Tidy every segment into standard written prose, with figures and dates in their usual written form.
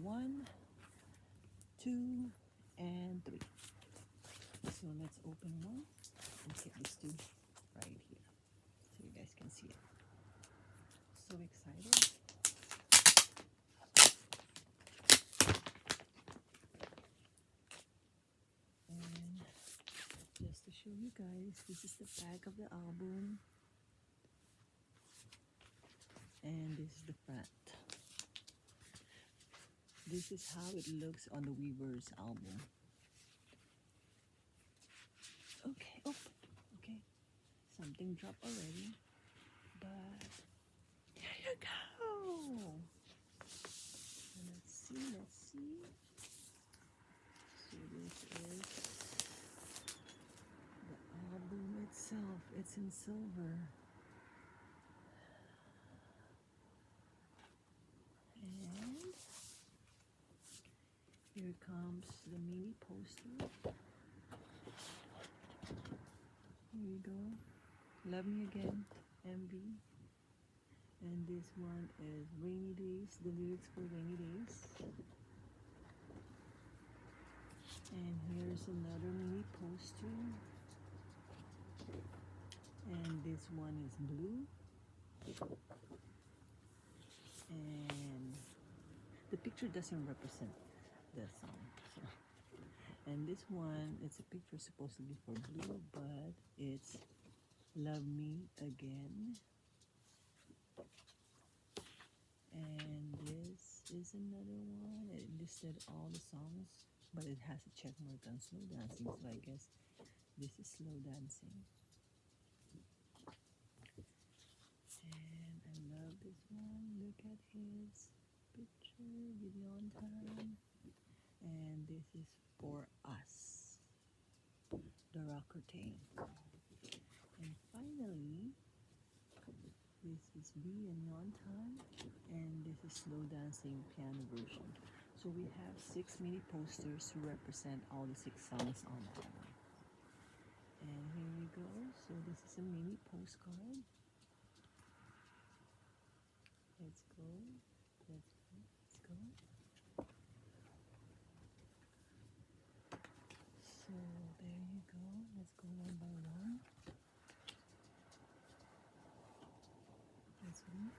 1, 2, and 3. So let's open one and get these two right here so you guys can see it. So excited. And just to show you guys, this is the back of the album. And this is the front. This is how it looks on the Weavers album. Okay, oh, okay. Something dropped already. But here you go. Let's see. So this is the album itself. It's in silver. And here comes the mini poster. Here you go. Love Me Again, MV. And this one is Rainy Days, the lyrics for Rainy Days. And here's another mini poster. And this one is blue. And the picture doesn't represent the song. So. And this one, it's a picture supposedly for blue, but it's Love Me Again. And this is another one. It listed all the songs, but it has a check mark on slow dancing, so I guess this is slow dancing. And I love this one. Look at his picture, Gideon Time. And this is For Us, the rocker team. And finally, this is B and Yon Time, and this is slow dancing piano version. So we have 6 mini posters to represent all the 6 songs on the album. And here we go. So this is a mini postcard. Let's go. So there you go. Let's go one by one. That's me.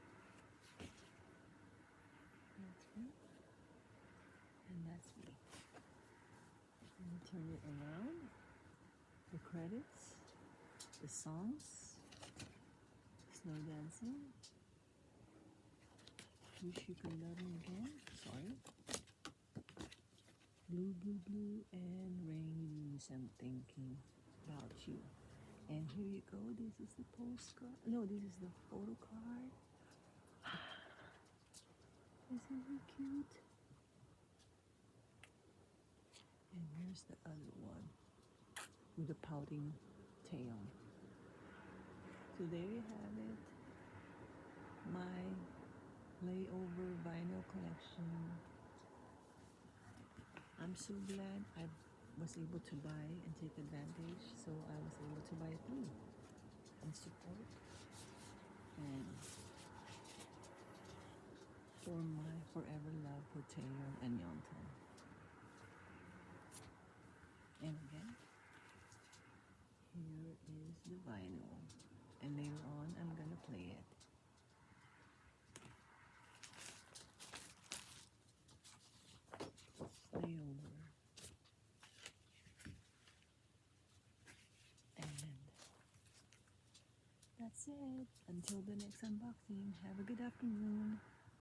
And that's me. Let me turn it around. The credits, the songs, slow dancing, Wish You Could Love Me Again, sorry, Blue, Blue, Blue, and Rainy Days, I'm Thinking About You. And here you go, this is the postcard, no, this is the photo card. Isn't he cute? And here's the other one with the pouting tail. So there you have it, my layover vinyl collection. I'm so glad I was able to buy and take advantage, so I was able to buy too and support, and for my forever love for Taeyeon and Yeontan. And again, here is the vinyl, and later on I'm gonna play it. Layover. And that's it. Until the next unboxing, have a good afternoon.